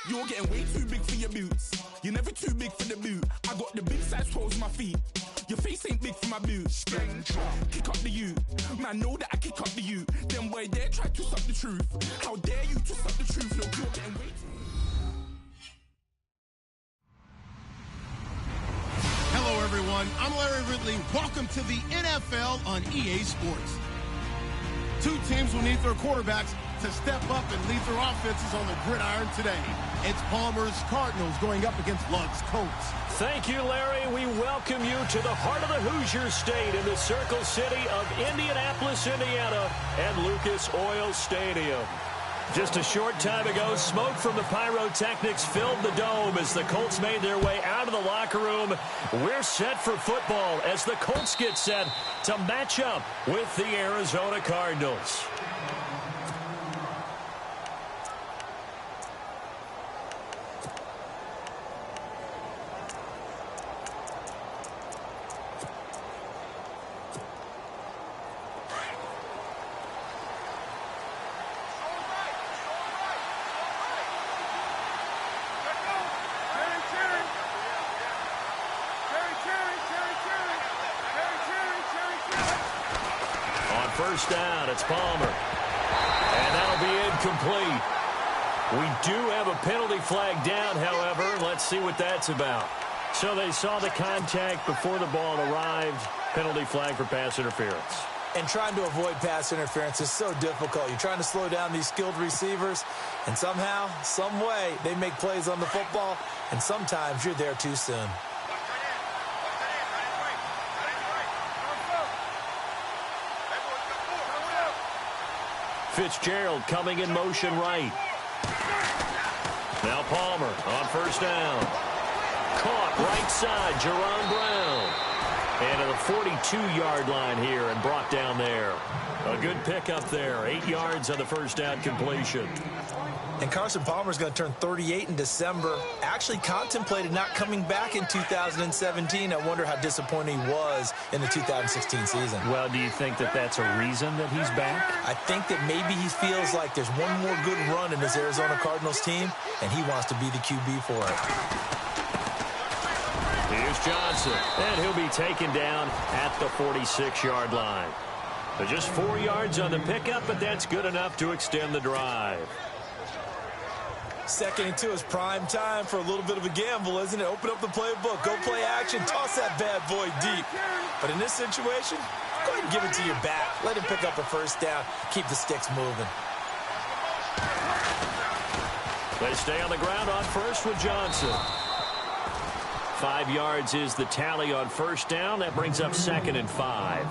You're getting way too big for your boots. You're never too big for the boot. I got the big size toes on my feet. Your face ain't big for my boots. Kick up the you. Man, know that I kick up the you. Them boy there try to suck the truth. How dare you to suck the truth? Look, you're getting way too... Hello, everyone. I'm Larry Ridley. Welcome to the NFL on EA Sports. Two teams will need their quarterbacks to step up and lead their offenses on the gridiron today. It's Palmer's Cardinals going up against Lugg's Colts. Thank you, Larry. We welcome you to the heart of the Hoosier State in the Circle City of Indianapolis, Indiana, and Lucas Oil Stadium. Just a short time ago, smoke from the pyrotechnics filled the dome as the Colts made their way out of the locker room. We're set for football as the Colts get set to match up with the Arizona Cardinals. First down, it's Palmer. And that'll be incomplete. We do have a penalty flag down, however. Let's see what that's about. So they saw the contact before the ball arrived. Penalty flag for pass interference. And trying to avoid pass interference is so difficult. You're trying to slow down these skilled receivers, and somehow, some way, they make plays on the football, and sometimes you're there too soon. Fitzgerald coming in motion right. Now Palmer on first down. Caught right side, Jerron Brown. And to the 42-yard line here and brought down there. A good pickup there. 8 yards on the first down completion. And Carson Palmer's going to turn 38 in December. Actually contemplated not coming back in 2017. I wonder how disappointing he was in the 2016 season. Well, do you think that that's a reason that he's back? I think that maybe he feels like there's one more good run in his Arizona Cardinals team, and he wants to be the QB for it. Here's Johnson, and he'll be taken down at the 46-yard line. So just 4 yards on the pickup, but that's good enough to extend the drive. 2nd and 2 is prime time for a little bit of a gamble, isn't it? Open up the playbook, go play action, toss that bad boy deep. But in this situation, go ahead and give it to your back. Let him pick up a first down, keep the sticks moving. They stay on the ground on first with Johnson. 5 yards is the tally on first down. That brings up 2nd and 5.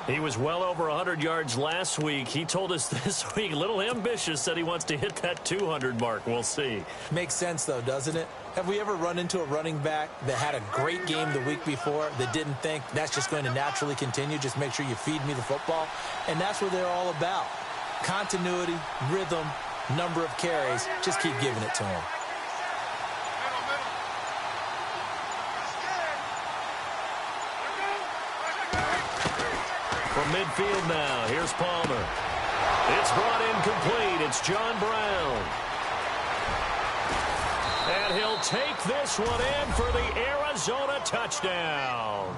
He was well over 100 yards last week. He told us this week, a little ambitious, said he wants to hit that 200 mark. We'll see. Makes sense, though, doesn't it? Have we ever run into a running back that had a great game the week before that didn't think that's just going to naturally continue? Just make sure you feed me the football. And that's what they're all about. Continuity, rhythm, number of carries. Just keep giving it to him. From midfield now, here's Palmer. It's brought in complete. It's John Brown. And he'll take this one in for the Arizona touchdown.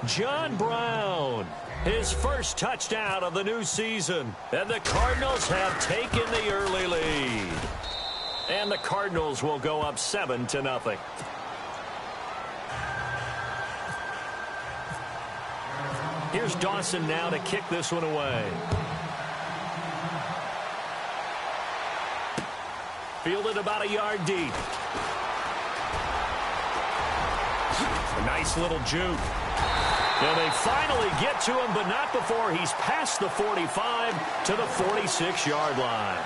John Brown, his first touchdown of the new season. And the Cardinals have taken the early lead. And the Cardinals will go up 7-0. Here's Dawson now to kick this one away. Fielded about a yard deep. A nice little juke. And they finally get to him, but not before he's past the 45 to the 46-yard line.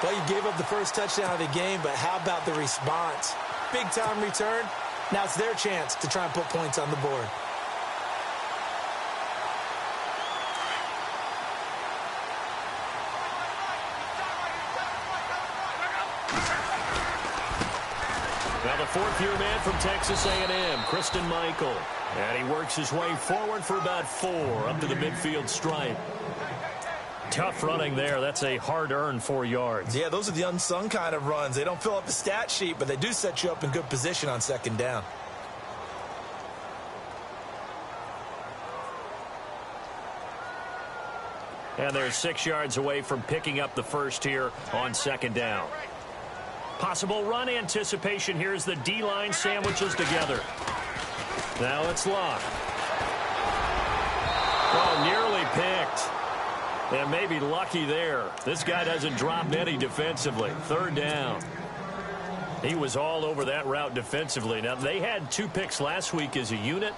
Well, you gave up the first touchdown of the game, but how about the response? Big-time return. Now it's their chance to try and put points on the board. Now the fourth-year man from Texas A&M, Christine Michael. And he works his way forward for about 4 up to the midfield stripe. Tough running there. That's a hard-earned 4 yards. Yeah, those are the unsung kind of runs. They don't fill up the stat sheet, but they do set you up in good position on second down. And they're 6 yards away from picking up the first here on second down. Possible run anticipation here as the D-line sandwiches together. Now it's locked. Oh, nearly picked. And maybe lucky there. This guy doesn't drop many defensively. Third down. He was all over that route defensively. Now, they had 2 picks last week as a unit.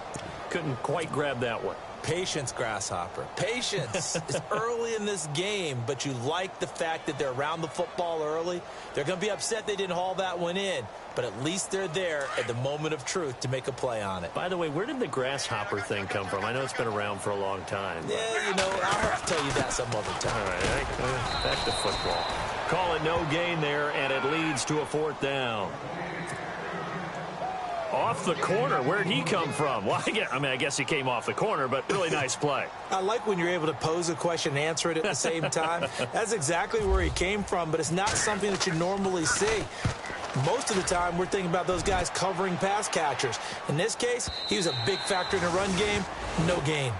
Couldn't quite grab that one. Patience, Grasshopper. Patience. It's early in this game, but you like the fact that they're around the football early. They're going to be upset they didn't haul that one in, but at least they're there at the moment of truth to make a play on it. By the way, where did the grasshopper thing come from? I know it's been around for a long time. Yeah, you know, I'll have to tell you that some other time. All right, back to football. Call it no gain there, and it leads to a 4th down. Off the corner. Where'd he come from? Well, I guess he came off the corner, but really nice play. I like when you're able to pose a question and answer it at the same time. That's exactly where he came from, but it's not something that you normally see. Most of the time, we're thinking about those guys covering pass catchers. In this case, he was a big factor in the run game. No gain.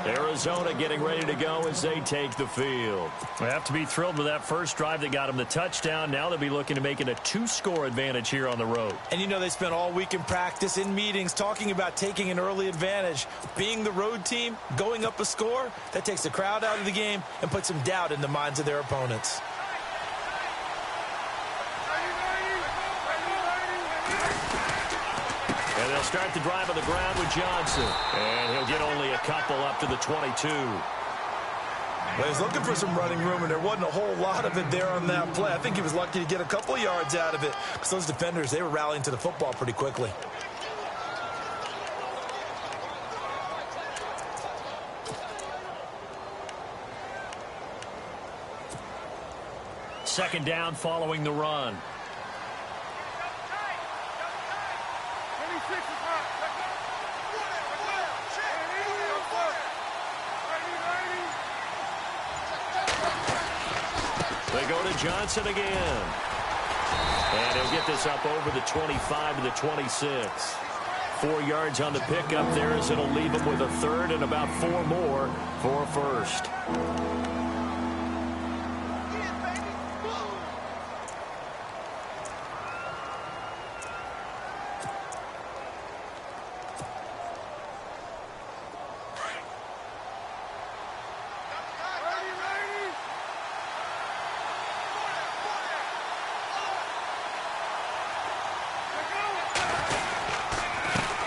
Arizona getting ready to go as they take the field. They have to be thrilled with that first drive that got them the touchdown. Now they'll be looking to make it a 2-score advantage here on the road. And you know they spent all week in practice, in meetings, talking about taking an early advantage. Being the road team, going up a score, that takes the crowd out of the game and puts some doubt in the minds of their opponents. And they'll start the drive on the ground with Johnson. And he'll get only a couple up to the 22. Well, he was looking for some running room, and there wasn't a whole lot of it there on that play. I think he was lucky to get a couple yards out of it because those defenders, they were rallying to the football pretty quickly. Second down following the run. They go to Johnson again. And he'll get this up over the 25 to the 26. 4 yards on the pickup there as it'll leave him with a third and about 4 more for a first.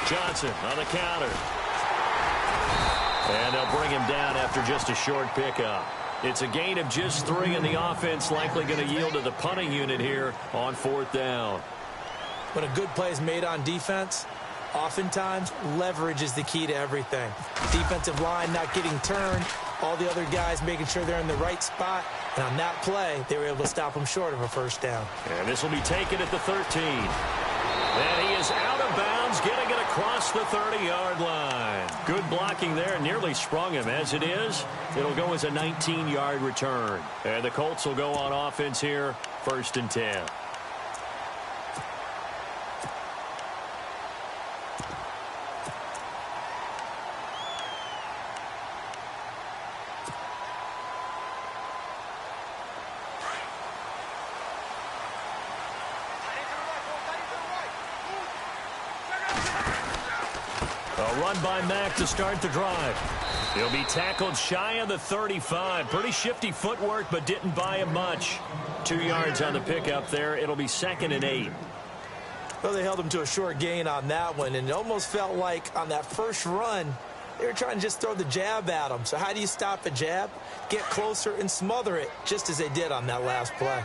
Johnson on the counter. And they'll bring him down after just a short pickup. It's a gain of just 3, and the offense likely going to yield to the punting unit here on 4th down. When a good play is made on defense, oftentimes leverage is the key to everything. Defensive line not getting turned, all the other guys making sure they're in the right spot, and on that play, they were able to stop him short of a first down. And this will be taken at the 13. And he is out of bounds, getting it across the 30-yard line. Good blocking there, nearly sprung him. As it is, it'll go as a 19-yard return. And the Colts will go on offense here, 1st and 10. A run by Mack to start the drive. He'll be tackled shy of the 35. Pretty shifty footwork, but didn't buy him much. 2 yards on the pickup there. It'll be 2nd and 8. Well, they held him to a short gain on that one, and it almost felt like on that first run, they were trying to just throw the jab at him. So how do you stop a jab? Get closer and smother it, just as they did on that last play.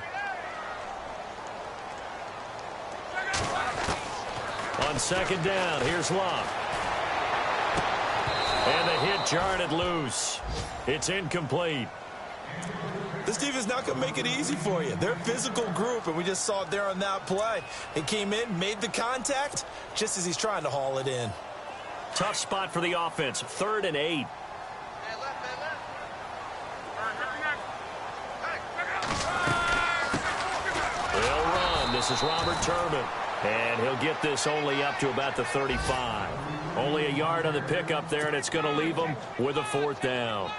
On 2nd down, here's Love. And the hit jarred it loose. It's incomplete. This defense is not going to make it easy for you. They're a physical group, and we just saw it there on that play. He came in, made the contact, just as he's trying to haul it in. Tough spot for the offense, 3rd and 8. They'll run. This is Robert Turbin. And he'll get this only up to about the 35. Only a yard on the pickup there, and it's going to leave them with a 4th down.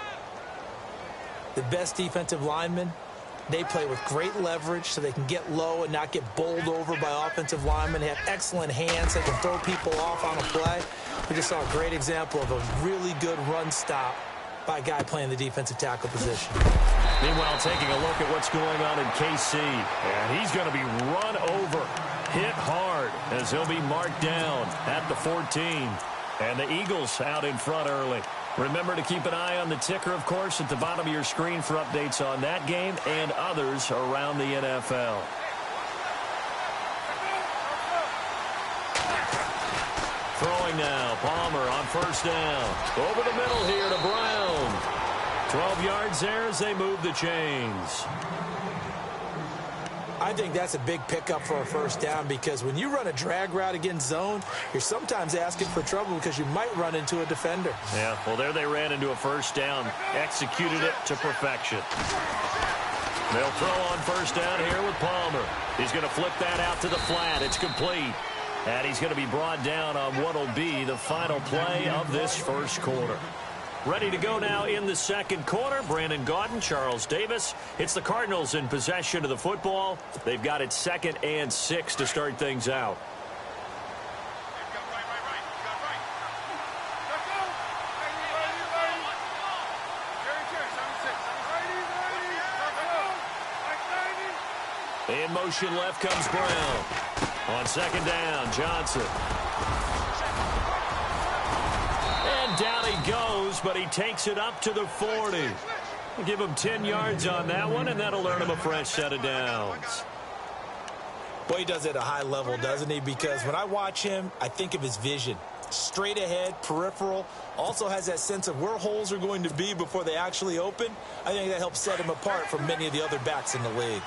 The best defensive linemen, they play with great leverage so they can get low and not get bowled over by offensive linemen. They have excellent hands. They can throw people off on a play. We just saw a great example of a really good run stop by a guy playing the defensive tackle position. Meanwhile, taking a look at what's going on in KC. And he's going to be run over, hit hard, as he'll be marked down at the 14. And the Eagles out in front early. Remember to keep an eye on the ticker, of course, at the bottom of your screen for updates on that game and others around the NFL. Throwing now, Palmer on 1st down. Over the middle here to Brown. 12 yards there as they move the chains. I think that's a big pickup for a 1st down because when you run a drag route against zone, you're sometimes asking for trouble because you might run into a defender. Yeah, well, there they ran into a 1st down. Executed it to perfection. They'll throw on 1st down here with Palmer. He's going to flip that out to the flat. It's complete. And he's going to be brought down on what will be the final play of this 1st quarter. Ready to go now in the 2nd quarter. Brandon Gaudin, Charles Davis. It's the Cardinals in possession of the football. They've got it 2nd and 6 to start things out. In motion left comes Brown. On 2nd down, Johnson. And down he goes, but he takes it up to the 40. Give him 10 yards on that one, and that'll earn him a fresh set of downs. Boy, he does it at a high level, doesn't he? Because when I watch him, I think of his vision. Straight ahead, peripheral. Also has that sense of where holes are going to be before they actually open. I think that helps set him apart from many of the other backs in the league.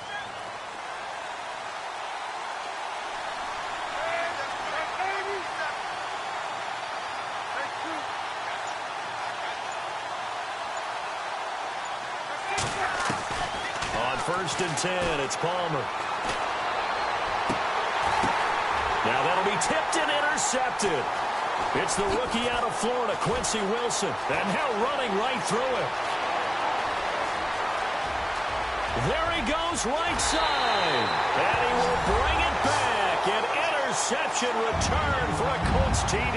On 1st and 10, it's Palmer. Now that'll be tipped and intercepted. It's the rookie out of Florida, Quincy Wilson, and now running right through it. There he goes, right side, and he will bring it back. An interception return for a Colts TD.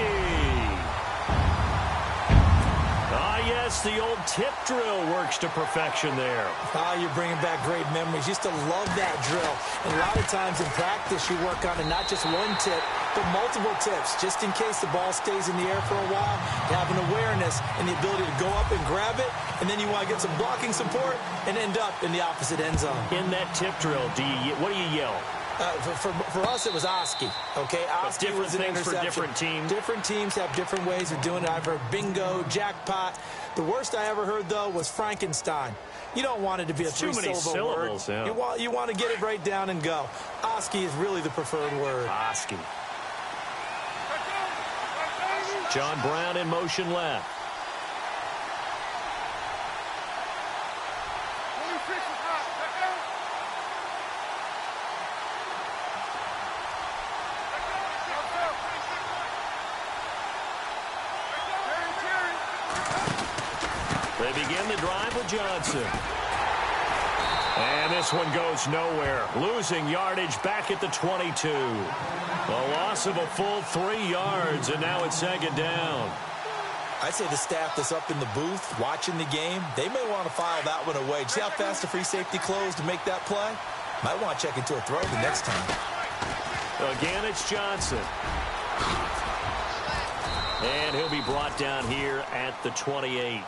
Ah, yes, the old tip drill works to perfection there. Ah, you're bringing back great memories. Used to love that drill. And a lot of times in practice, you work on it, not just one tip, but multiple tips, just in case the ball stays in the air for a while. You have an awareness and the ability to go up and grab it, and then you want to get some blocking support and end up in the opposite end zone. In that tip drill, what do you yell? For us, it was Oski. Okay, Oski was an interception. For different teams. Different teams have different ways of doing it. I've heard bingo, jackpot. The worst I ever heard, though, was Frankenstein. You don't want it to be a three-syllable word. Yeah. You want to get it right down and go. Oski is really the preferred word. Oski. John Brown in motion left. They begin the drive with Johnson. And this one goes nowhere. Losing yardage back at the 22. A loss of a full 3 yards, and now it's 2nd down. I'd say the staff that's up in the booth watching the game, they may want to file that one away. See how fast the free safety closed to make that play? Might want to check into a throw the next time. Again, it's Johnson. And he'll be brought down here at the 28.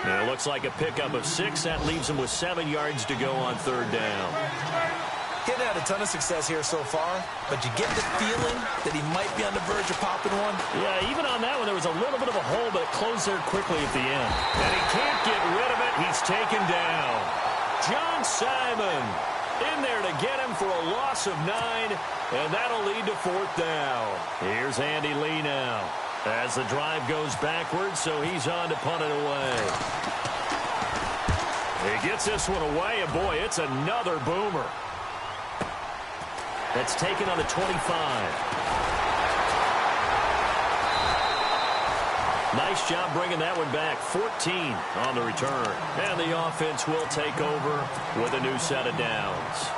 And it looks like a pickup of 6. That leaves him with 7 yards to go on 3rd down. He hadn't had a ton of success here so far, but you get the feeling that he might be on the verge of popping one. Yeah, even on that one, there was a little bit of a hole, but it closed there quickly at the end. And he can't get rid of it. He's taken down. John Simon in there to get him for a loss of 9, and that'll lead to 4th down. Here's Andy Lee now as the drive goes backwards, so he's on to punt it away. He gets this one away, and boy, it's another boomer. That's taken on the 25. Nice job bringing that one back. 14 on the return. And the offense will take over with a new set of downs.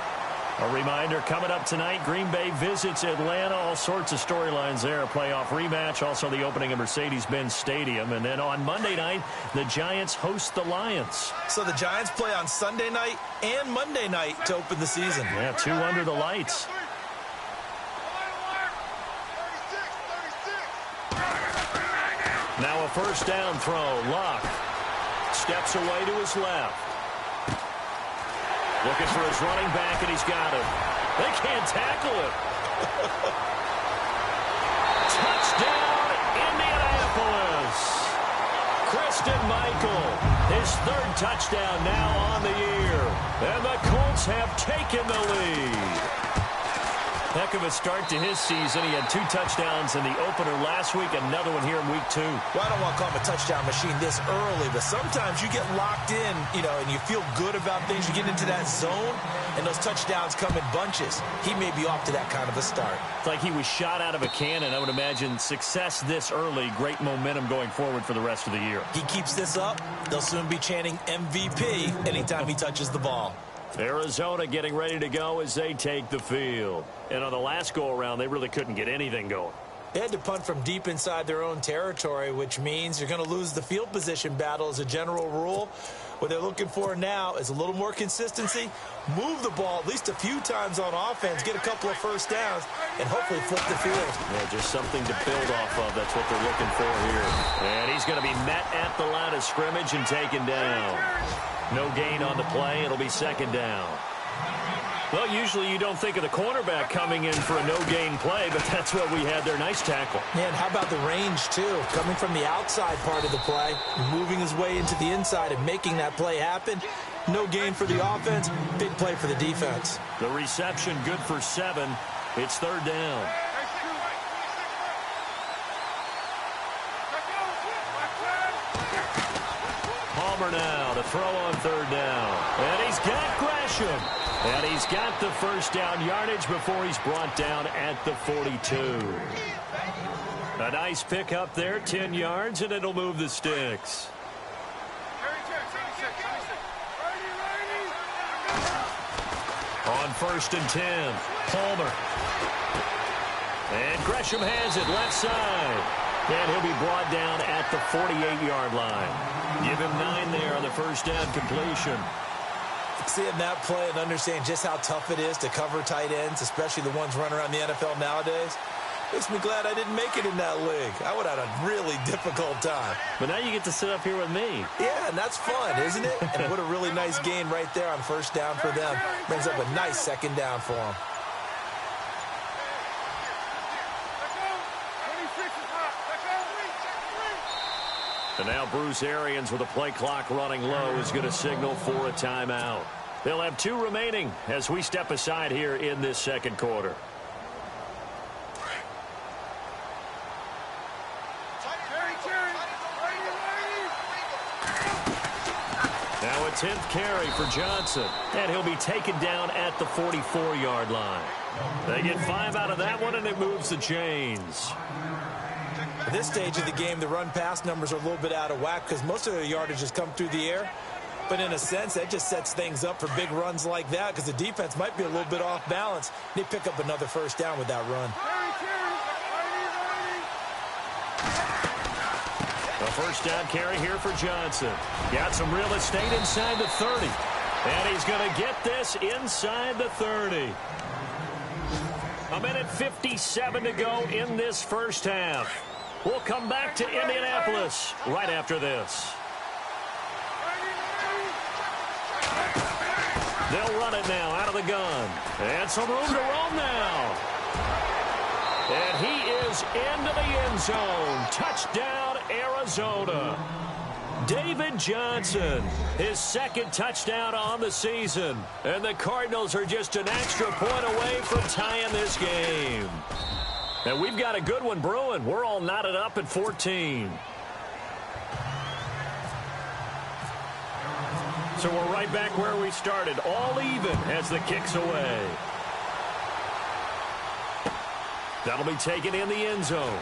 A reminder, coming up tonight, Green Bay visits Atlanta. All sorts of storylines there. A playoff rematch. Also the opening of Mercedes-Benz Stadium. And then on Monday night, the Giants host the Lions. So the Giants play on Sunday night and Monday night to open the season. Yeah, 2 under the lights. Now a first down throw. Locke steps away to his left. Looking for his running back, and he's got him. They can't tackle him. Touchdown, Indianapolis. Christian Michael, his 3rd touchdown now on the year. And the Colts have taken the lead. Heck of a start to his season. He had 2 touchdowns in the opener last week, another one here in week 2. Well, I don't want to call him a touchdown machine this early, but sometimes you get locked in, and you feel good about things. You get into that zone, and those touchdowns come in bunches. He may be off to that kind of a start. It's like he was shot out of a cannon. I would imagine success this early, great momentum going forward for the rest of the year. He keeps this up, they'll soon be chanting MVP anytime he touches the ball. Arizona getting ready to go as they take the field. And on the last go-around, they really couldn't get anything going. They had to punt from deep inside their own territory, which means you're going to lose the field position battle as a general rule. What they're looking for now is a little more consistency, move the ball at least a few times on offense, get a couple of first downs, and hopefully flip the field. Yeah, just something to build off of. That's what they're looking for here. And he's going to be met at the line of scrimmage and taken down. No gain on the play. It'll be 2nd down. Well, usually you don't think of the cornerback coming in for a no-gain play, but that's what we had there. Nice tackle. Man, how about the range, too? Coming from the outside part of the play, moving his way into the inside and making that play happen. No gain for the offense, big play for the defense. The reception good for 7. It's 3rd down. Palmer now to throw on 3rd down. And he's got Gresham. And he's got the first down yardage before he's brought down at the 42. A nice pick up there, 10 yards, and it'll move the sticks. On 1st and 10, Palmer. And Gresham has it left side. And he'll be brought down at the 48-yard line. Give him 9 there on the first down completion. Seeing that play and understanding just how tough it is to cover tight ends, especially the ones running around the NFL nowadays, makes me glad I didn't make it in that league. I would have had a really difficult time. But now you get to sit up here with me. Yeah, and that's fun, isn't it? And what a really nice gain right there on first down for them. Brings up a nice 2nd down for them. And now Bruce Arians with a play clock running low is going to signal for a timeout. They'll have 2 remaining as we step aside here in this 2nd quarter. Now a 10th carry for Johnson. And he'll be taken down at the 44-yard line. They get 5 out of that one, and it moves the chains. At this stage of the game, the run-pass numbers are a little bit out of whack because most of their yardage has come through the air. But in a sense, that just sets things up for big runs like that because the defense might be a little bit off balance. They pick up another first down with that run. A first down carry here for Johnson. Got some real estate inside the 30. And he's going to get this inside the 30. A minute 57 to go in this first half. We'll come back to Indianapolis right after this. They'll run it now out of the gun. And some room to roam now. And he is into the end zone. Touchdown, Arizona. David Johnson, his second touchdown on the season. And the Cardinals are just an extra point away from tying this game. And we've got a good one brewing. We're all knotted up at 14. So we're right back where we started, all even as the kick's away. That'll be taken in the end zone.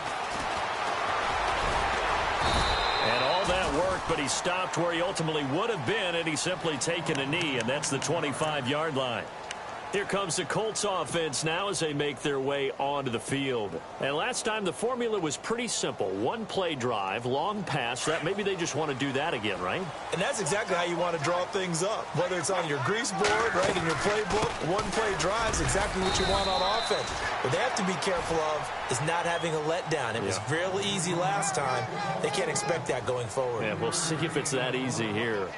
And all that work, but he stopped where he ultimately would have been, and he's simply taken a knee, and that's the 25-yard line. Here comes the Colts offense now as they make their way onto the field. And last time the formula was pretty simple. One play drive, long pass. That maybe they just want to do that again, right? And that's exactly how you want to draw things up. Whether it's on your grease board, right, in your playbook, one play drive is exactly what you want on offense. What they have to be careful of is not having a letdown. It was real easy last time. They can't expect that going forward. Yeah, we'll see if it's that easy here.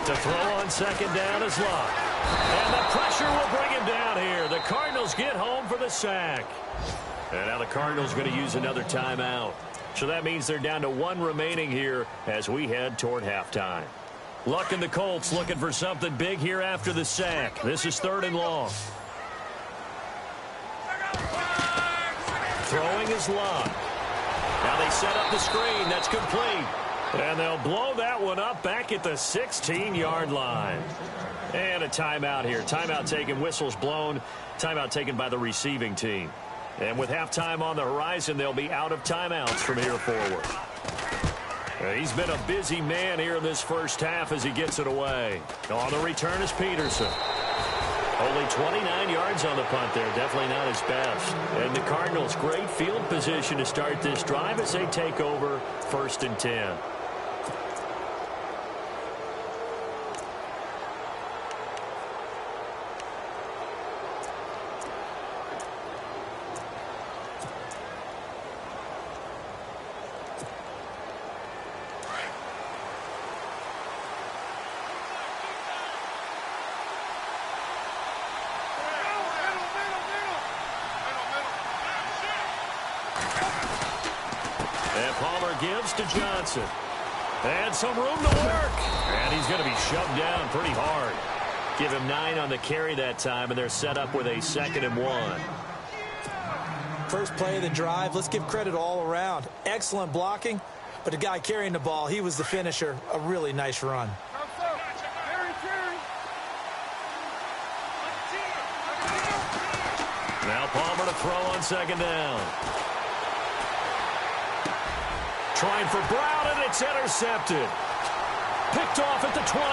To throw on second down is Locke. And the pressure will bring him down here. The Cardinals get home for the sack. And now the Cardinals going to use another timeout. So that means they're down to one remaining here as we head toward halftime. Luck and the Colts looking for something big here after the sack. This is 3rd and long. Throwing is Locke. Now they set up the screen. That's complete. And they'll blow that one up back at the 16-yard line. And a timeout here. Timeout taken, whistles blown. Timeout taken by the receiving team. And with halftime on the horizon, they'll be out of timeouts from here forward. He's been a busy man here in this first half as he gets it away. On the return is Peterson. Only 29 yards on the punt there. Definitely not his best. And the Cardinals, great field position to start this drive as they take over 1st and 10. Gives to Johnson. And some room to work. And he's going to be shoved down pretty hard. Give him 9 on the carry that time, and they're set up with a 2nd and 1. First play of the drive, let's give credit all around. Excellent blocking, but the guy carrying the ball, he was the finisher. A really nice run. Now Palmer to throw on 2nd down. Trying for Brown, and it's intercepted. Picked off at the 28.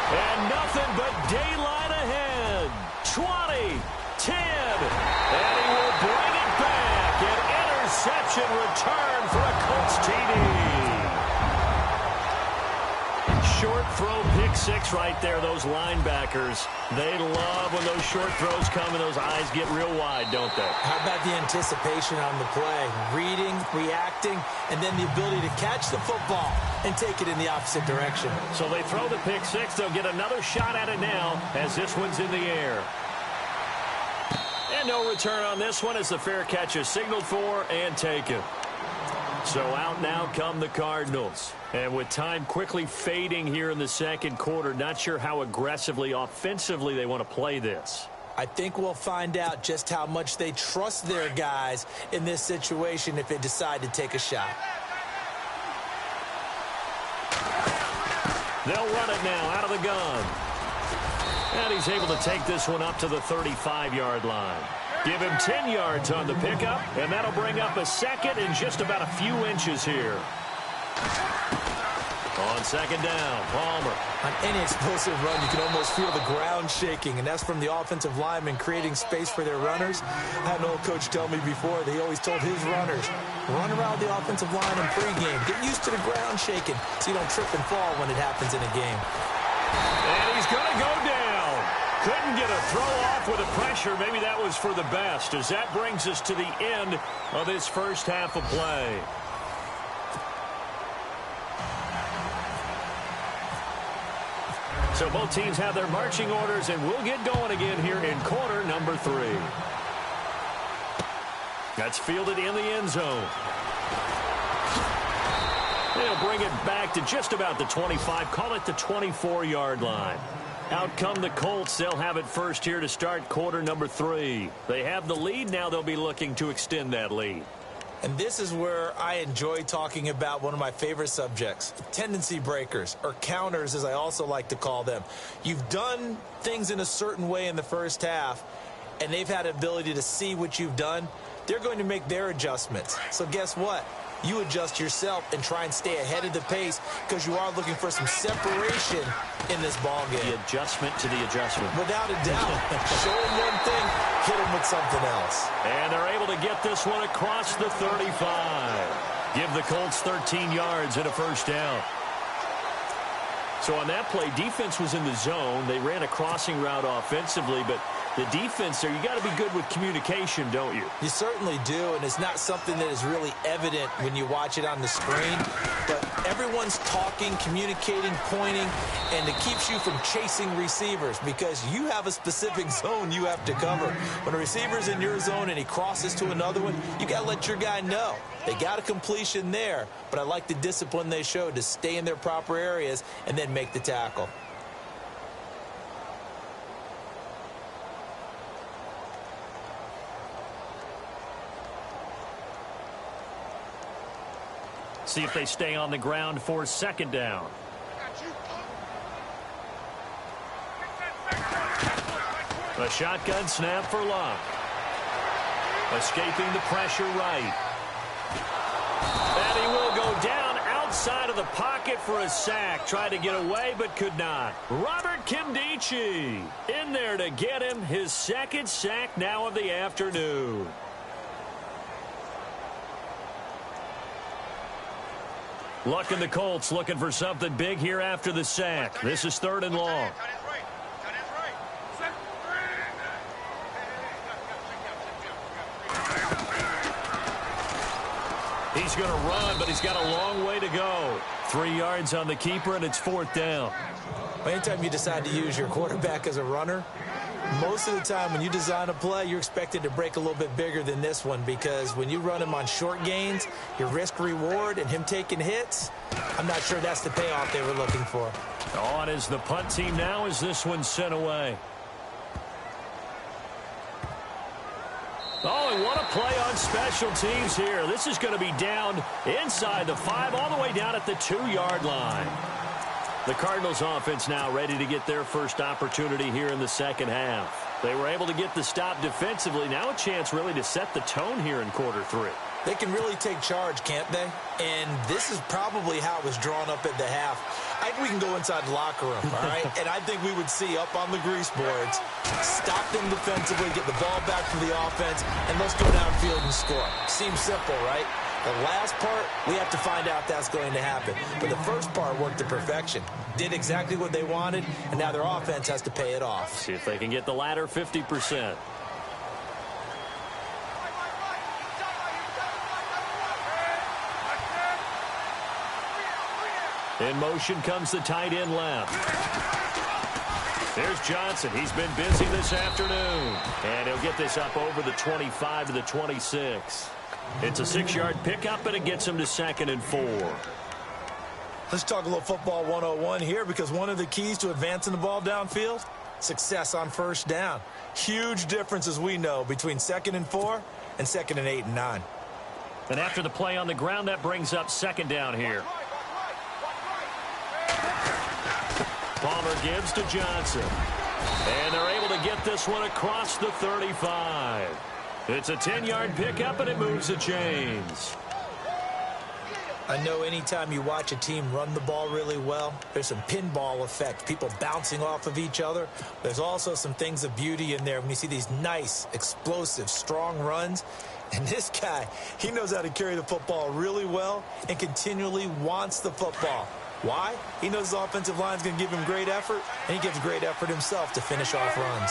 And nothing but daylight ahead. 20, 10, and he will bring it back. An interception return for a Colts TD. Short throw, pick 6 right there. Those linebackers, they love when those short throws come and those eyes get real wide, don't they? How about the anticipation on the play? Reading, reacting, and then the ability to catch the football and take it in the opposite direction. So they throw the pick 6. They'll get another shot at it now as this one's in the air. And no return on this one as the fair catch is signaled for and taken. So out now come the Cardinals. And with time quickly fading here in the second quarter, not sure how aggressively, offensively they want to play this. I think we'll find out just how much they trust their guys in this situation if they decide to take a shot. They'll run it now out of the gun. And he's able to take this one up to the 35-yard line. Give him 10 yards on the pickup, and that'll bring up a 2nd and just about a few inches here. On 2nd down, Palmer. On any explosive run, you can almost feel the ground shaking, and that's from the offensive linemen creating space for their runners. I had an old coach tell me before, he always told his runners, run around the offensive line in pregame. Get used to the ground shaking so you don't trip and fall when it happens in a game. And he's going to go down. Couldn't get a throw off with the pressure. Maybe that was for the best, as that brings us to the end of this first half of play. So both teams have their marching orders, and we'll get going again here in quarter number 3. That's fielded in the end zone. They'll bring it back to just about the 25, call it the 24-yard line. Out come the Colts. They'll have it first here to start quarter number 3. They have the lead. Now they'll be looking to extend that lead. And this is where I enjoy talking about one of my favorite subjects, tendency breakers, or counters, as I also like to call them. You've done things in a certain way in the first half, and they've had the ability to see what you've done. They're going to make their adjustments. So guess what? You adjust yourself and try and stay ahead of the pace because you are looking for some separation in this ball game. The adjustment to the adjustment. Without a doubt. Show them one thing, hit them with something else. And they're able to get this one across the 35. Give the Colts 13 yards and a first down. So on that play, defense was in the zone. They ran a crossing route offensively, but the defense there, you got to be good with communication, don't you? You certainly do, and it's not something that is really evident when you watch it on the screen. But everyone's talking, communicating, pointing, and it keeps you from chasing receivers because you have a specific zone you have to cover. When a receiver's in your zone and he crosses to another one, you got to let your guy know. They got a completion there, but I like the discipline they showed to stay in their proper areas and then make the tackle. See if they stay on the ground for second down. A shotgun snap for Luck. Escaping the pressure right. And he will go down outside of the pocket for a sack. Tried to get away but could not. Robert Kimdichie in there to get him his second sack now of the afternoon. Luck and the Colts looking for something big here after the sack. This is 3rd and long. He's going to run, but he's got a long way to go. 3 yards on the keeper, and it's 4th down. Anytime you decide to use your quarterback as a runner, most of the time when you design a play, you're expected to break a little bit bigger than this one because when you run him on short gains, your risk-reward and him taking hits, I'm not sure that's the payoff they were looking for. On is the punt team now as this one's sent away. Oh, and what a play on special teams here. This is going to be down inside the 5, all the way down at the 2-yard line. The Cardinals offense now ready to get their first opportunity here in the second half. They were able to get the stop defensively. Now a chance really to set the tone here in quarter 3. They can really take charge, can't they? And this is probably how it was drawn up at the half. I think we can go inside the locker room, all right? And I think we would see up on the grease boards, stop them defensively, get the ball back from the offense, and let's go downfield and score. Seems simple, right? The last part, we have to find out that's going to happen. But the first part worked to perfection. Did exactly what they wanted, and now their offense has to pay it off. See if they can get the latter 50%. In motion comes the tight end left. There's Johnson. He's been busy this afternoon. And he'll get this up over the 25 to the 26. It's a 6-yard pickup, and it gets him to 2nd and 4. Let's talk a little football 101 here because one of the keys to advancing the ball downfield, success on first down. Huge difference, as we know, between 2nd and 4 and 2nd and 8 and 9. And after the play on the ground, that brings up 2nd down here. Palmer gives to Johnson. And they're able to get this one across the 35. It's a 10-yard pickup, and it moves the chains. I know anytime you watch a team run the ball really well, there's some pinball effect, people bouncing off of each other. There's also some things of beauty in there when you see these nice, explosive, strong runs. And this guy, he knows how to carry the football really well and continually wants the football. Why? He knows his offensive line is going to give him great effort, and he gives great effort himself to finish off runs.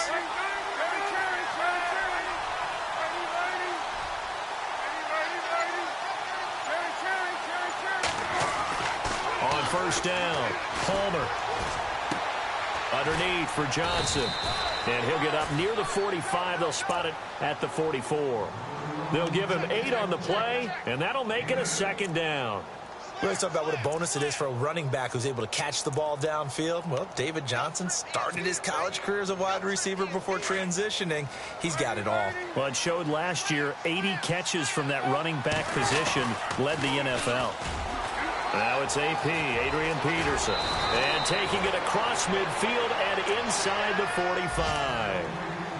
On first down, Palmer. Underneath for Johnson. And he'll get up near the 45. They'll spot it at the 44. They'll give him 8 on the play, and that'll make it a second down. We always talk about what a bonus it is for a running back who's able to catch the ball downfield. Well, David Johnson started his college career as a wide receiver before transitioning. He's got it all. Well, it showed last year 80 catches from that running back position led the NFL. Now it's AP, Adrian Peterson. And taking it across midfield and inside the 45.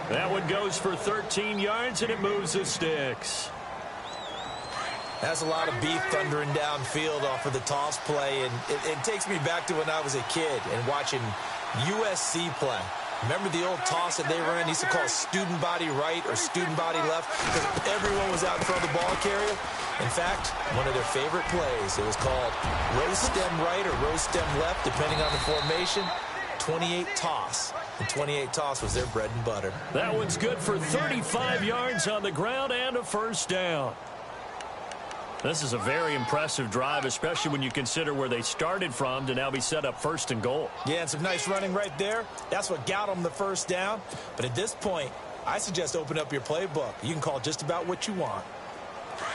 That one goes for 13 yards, and it moves the sticks. That's a lot of beef thundering downfield off of the toss play, and it takes me back to when I was a kid and watching USC play. Remember the old toss that they ran? They used to call student body right or student body left because everyone was out in front of the ball carrier. In fact, one of their favorite plays, it was called rose stem right or rose stem left, depending on the formation, 28 toss. And 28 toss was their bread and butter. That one's good for 35 yards on the ground and a first down. This is a very impressive drive, especially when you consider where they started from to now be set up first and goal. Yeah, and some nice running right there. That's what got them the first down. But at this point, I suggest open up your playbook. You can call just about what you want.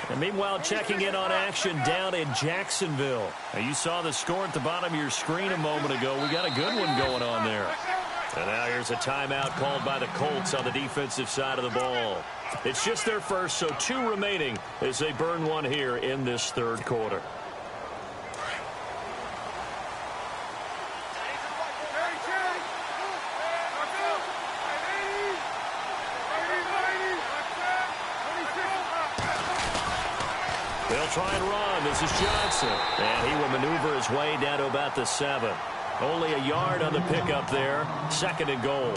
And meanwhile, checking in on action down in Jacksonville. Now, you saw the score at the bottom of your screen a moment ago. We got a good one going on there. And now here's a timeout called by the Colts on the defensive side of the ball. It's just their first, so 2 remaining as they burn one here in this third quarter. They'll try and run. This is Johnson. And he will maneuver his way down to about the 7. Only a yard on the pickup there. Second and goal.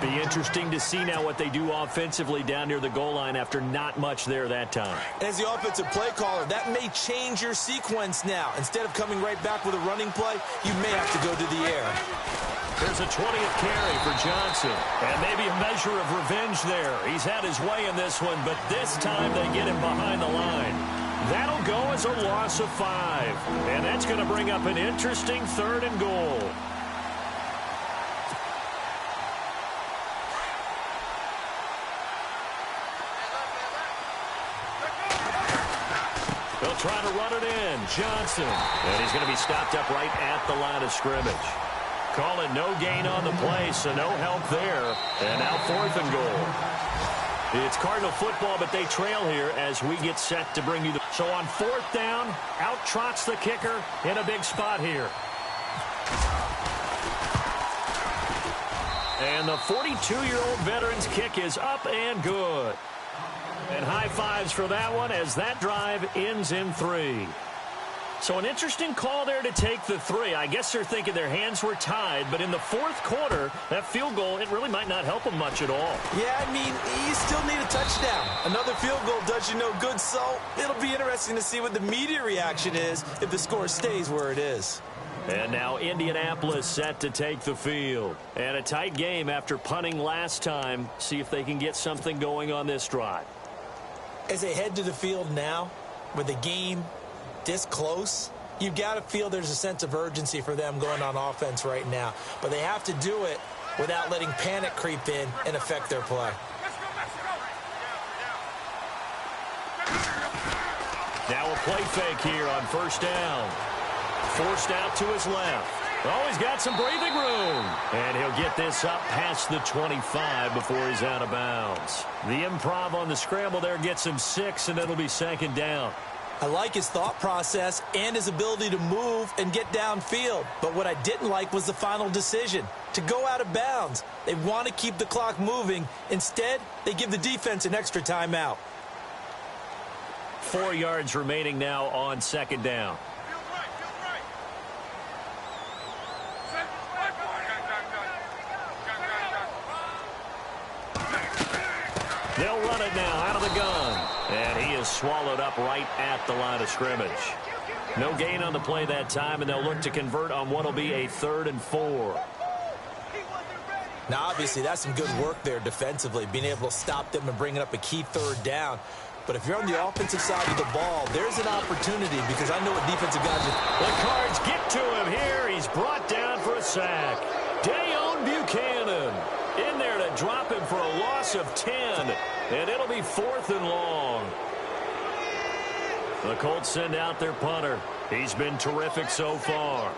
Be interesting to see now what they do offensively down near the goal line after not much there that time. As the offensive play caller, that may change your sequence now. Instead of coming right back with a running play, you may have to go to the air. There's a 20th carry for Johnson. And maybe a measure of revenge there. He's had his way in this one, but this time they get him behind the line. That'll go as a loss of 5. And that's going to bring up an interesting third and goal. They'll try to run it in. Johnson. And he's going to be stopped up right at the line of scrimmage. Calling no gain on the play, so no help there. And now 4th and goal. It's Cardinal football, but they trail here as we get set to bring you the... So on 4th down, out trots the kicker in a big spot here. And the 42-year-old veteran's kick is up and good. And high fives for that one as that drive ends in 3. So an interesting call there to take the 3. I guess they're thinking their hands were tied, but in the 4th quarter, that field goal, it really might not help them much at all. Yeah, I mean, you still need a touchdown. Another field goal does you no good, so it'll be interesting to see what the media reaction is if the score stays where it is. And now Indianapolis set to take the field. And a tight game after punting last time. See if they can get something going on this drive. As they head to the field now, with the game this close, you've got to feel there's a sense of urgency for them going on offense right now. But they have to do it without letting panic creep in and affect their play. Now a play fake here on first down. Forced out to his left. Oh, he's got some breathing room. And he'll get this up past the 25 before he's out of bounds. The improv on the scramble there gets him 6, and it'll be second down. I like his thought process and his ability to move and get downfield. But what I didn't like was the final decision, to go out of bounds. They want to keep the clock moving. Instead, they give the defense an extra timeout. 4 yards remaining now on second down. They'll run it now out of the gun. And he is swallowed up right at the line of scrimmage. No gain on the play that time, and they'll look to convert on what will be a 3rd and 4. Now, obviously, that's some good work there defensively, being able to stop them and bringing up a key 3rd down. But if you're on the offensive side of the ball, there's an opportunity because I know what defensive guys are. The Cards get to him here. He's brought down for a sack. Dayon Buchanan in there to drop him for a loss of 10. And it'll be 4th and long. The Colts send out their punter. He's been terrific so far.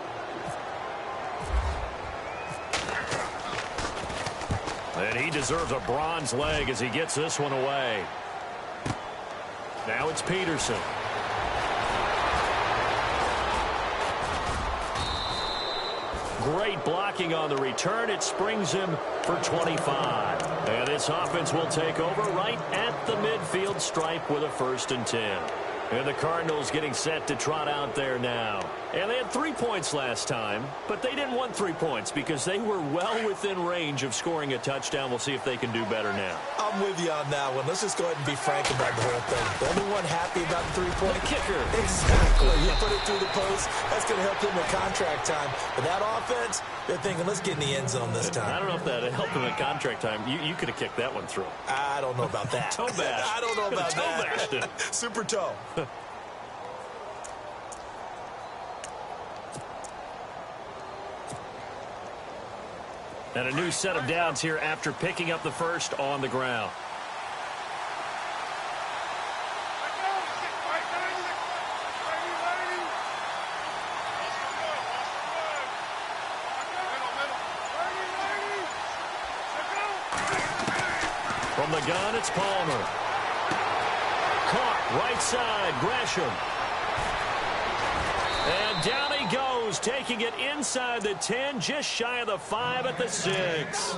And he deserves a bronze leg as he gets this one away. Now it's Peterson. Great blocking on the return. It springs him for 25. And this offense will take over right at the midfield stripe with a 1st and 10. And the Cardinals getting set to trot out there now. And they had 3 points last time, but they didn't want 3 points because they were well within range of scoring a touchdown. We'll see if they can do better now. I'm with you on that one. Let's just go ahead and be frank about the whole thing. The only one happy about the 3-point kicker. Exactly. You put it through the post. That's going to help him in contract time. But that offense, they're thinking, let's get in the end zone this time. I don't know if that helped him in contract time. You could have kicked that one through. I don't know about that. Toe bash. I don't know about that. Toe bashed it. Super toe. And a new set of downs here after picking up the first on the ground. From the gun, it's Palmer. Caught right side, Gresham. And down he goes, taking it inside the 10, just shy of the 5 at the 6.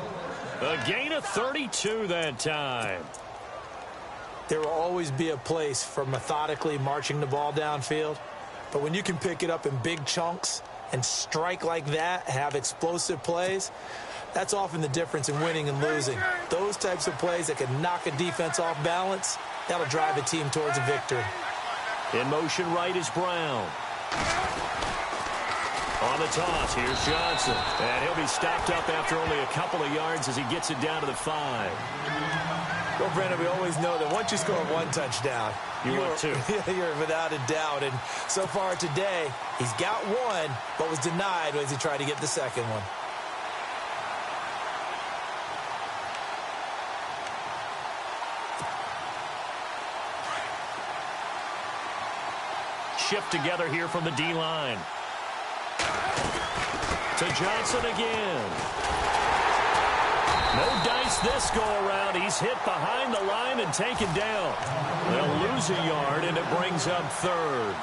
A gain of 32 that time. There will always be a place for methodically marching the ball downfield. But when you can pick it up in big chunks and strike like that, have explosive plays, that's often the difference in winning and losing. Those types of plays that can knock a defense off balance, that'll drive a team towards a victory. In motion right is Brown. On the toss, here's Johnson. And he'll be stopped up after only a couple of yards as he gets it down to the 5. Well, Brandon, we always know that once you score one touchdown, you're 2. You're without a doubt. And so far today, he's got one, but was denied as he tried to get the second one. Shift together here from the D-line. To Johnson again. No dice this go-around. He's hit behind the line and taken down. They'll lose a yard, and it brings up 3rd.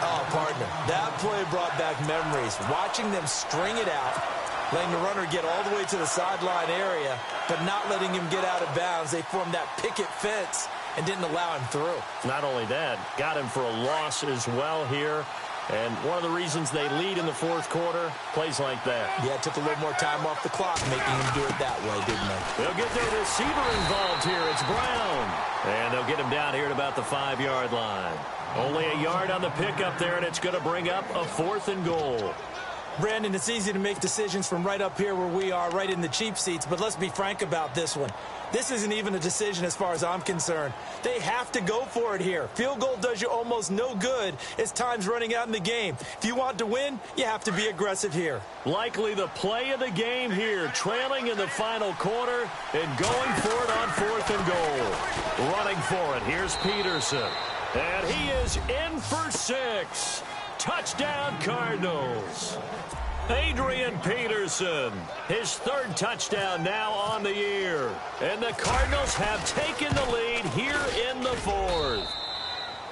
Oh, partner, that play brought back memories. Watching them string it out, letting the runner get all the way to the sideline area, but not letting him get out of bounds. They formed that picket fence and didn't allow him through. Not only that, got him for a loss as well here. And one of the reasons they lead in the 4th quarter, plays like that. Yeah, it took a little more time off the clock, making him do it that way, didn't they? They'll get their receiver involved here. It's Brown. And they'll get him down here at about the 5-yard line. Only a yard on the pickup there, and it's going to bring up a 4th and goal. Brandon, it's easy to make decisions from right up here where we are, right in the cheap seats, but let's be frank about this one. This isn't even a decision as far as I'm concerned. They have to go for it here. Field goal does you almost no good as time's running out in the game. If you want to win, you have to be aggressive here. Likely the play of the game here, trailing in the final quarter and going for it on 4th and goal. Running for it, here's Peterson. And he is in for 6. Touchdown, Cardinals. Adrian Peterson, his 3rd touchdown now on the year. And the Cardinals have taken the lead here in the 4th.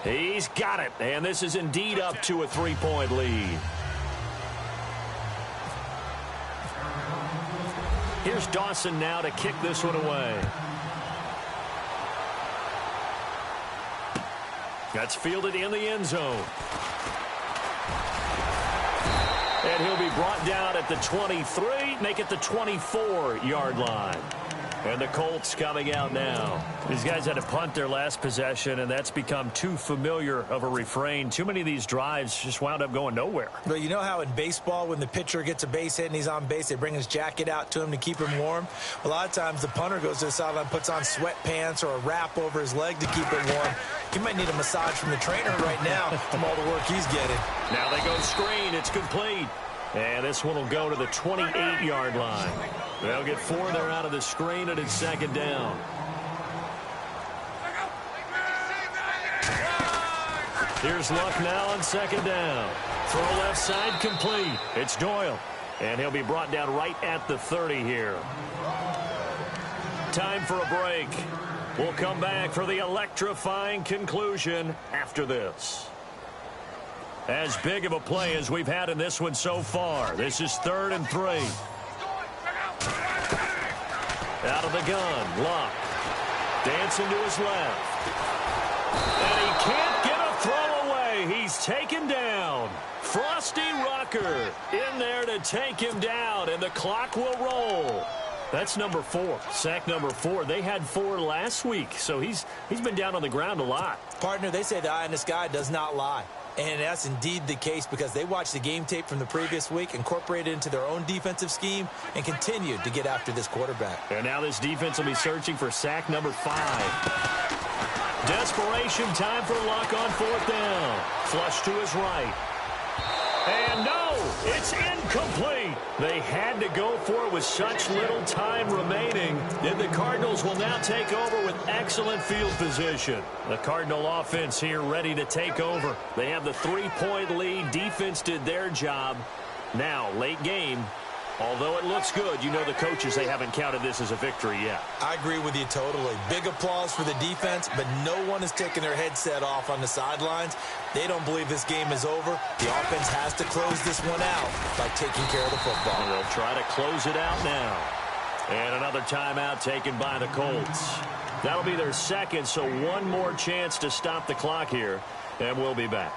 He's got it, and this is indeed up to a 3-point lead. Here's Dawson now to kick this one away. That's fielded in the end zone. And he'll be brought down at the 23, make it the 24-yard line. And the Colts coming out now. These guys had to punt their last possession, and that's become too familiar of a refrain. Too many of these drives just wound up going nowhere. But you know how in baseball, when the pitcher gets a base hit and he's on base, they bring his jacket out to him to keep him warm? A lot of times the punter goes to the sideline, puts on sweatpants or a wrap over his leg to keep it warm. He might need a massage from the trainer right now from all the work he's getting. Now they go screen. It's complete. And this one will go to the 28-yard line. They'll get 4 there out of the screen, and it's second down. Here's Luck now on second down. Throw left side complete. It's Doyle. And he'll be brought down right at the 30 here. Time for a break. We'll come back for the electrifying conclusion after this. As big of a play as we've had in this one so far. This is 3rd and 3. Out of the gun, Luck. Dancing to his left. And he can't get a throw away. He's taken down. Frosty Rucker in there to take him down, and the clock will roll. That's number 4, sack number 4. They had 4 last week, so he's been down on the ground a lot. Partner, they say the eye in the sky does not lie. And that's indeed the case because they watched the game tape from the previous week, incorporated it into their own defensive scheme, and continued to get after this quarterback. And now this defense will be searching for sack number 5. Desperation time for Luck on 4th down. Flush to his right. And no, it's incomplete. They had to go for it with such little time remaining. And the Cardinals will now take over with excellent field position. The Cardinal offense here ready to take over. They have the 3-point lead. Defense did their job. Now, late game. Although it looks good, you know the coaches, they haven't counted this as a victory yet. I agree with you totally. Big applause for the defense, but no one is taking their headset off on the sidelines. They don't believe this game is over. The offense has to close this one out by taking care of the football. And they'll try to close it out now. And another timeout taken by the Colts. That'll be their second, so one more chance to stop the clock here, and we'll be back.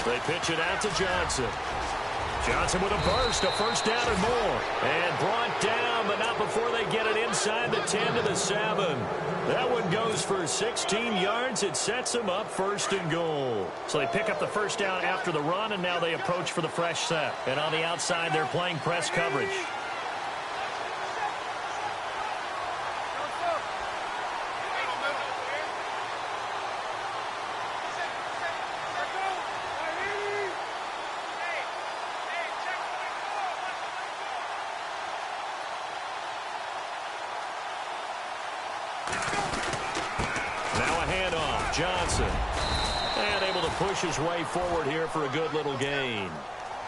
They pitch it out to Johnson. Johnson with a burst, a first down and more. And brought down, but not before they get it inside the 10 to the 7. That one goes for 16 yards. It sets them up 1st and goal. So they pick up the first down after the run, and now they approach for the fresh set. And on the outside, they're playing press coverage. Johnson, and able to push his way forward here for a good little gain.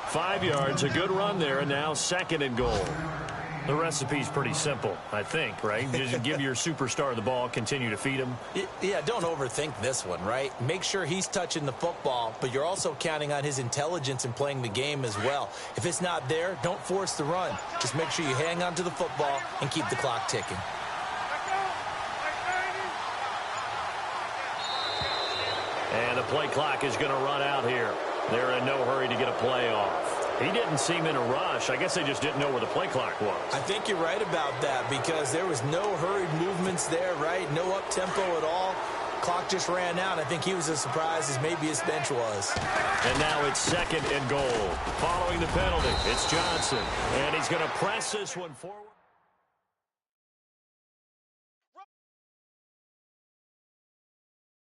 5 yards, a good run there, and now 2nd and goal. The recipe's pretty simple, I think, right? Just give your superstar the ball, continue to feed him. Yeah, don't overthink this one, right? Make sure he's touching the football, but you're also counting on his intelligence in playing the game as well. If it's not there, don't force the run. Just make sure you hang on to the football and keep the clock ticking. And the play clock is going to run out here. They're in no hurry to get a play off. He didn't seem in a rush. I guess they just didn't know where the play clock was. I think you're right about that because there was no hurried movements there, right? No up-tempo at all. Clock just ran out. I think he was as surprised as maybe his bench was. And now it's 2nd and goal. Following the penalty, it's Johnson. And he's going to press this one forward.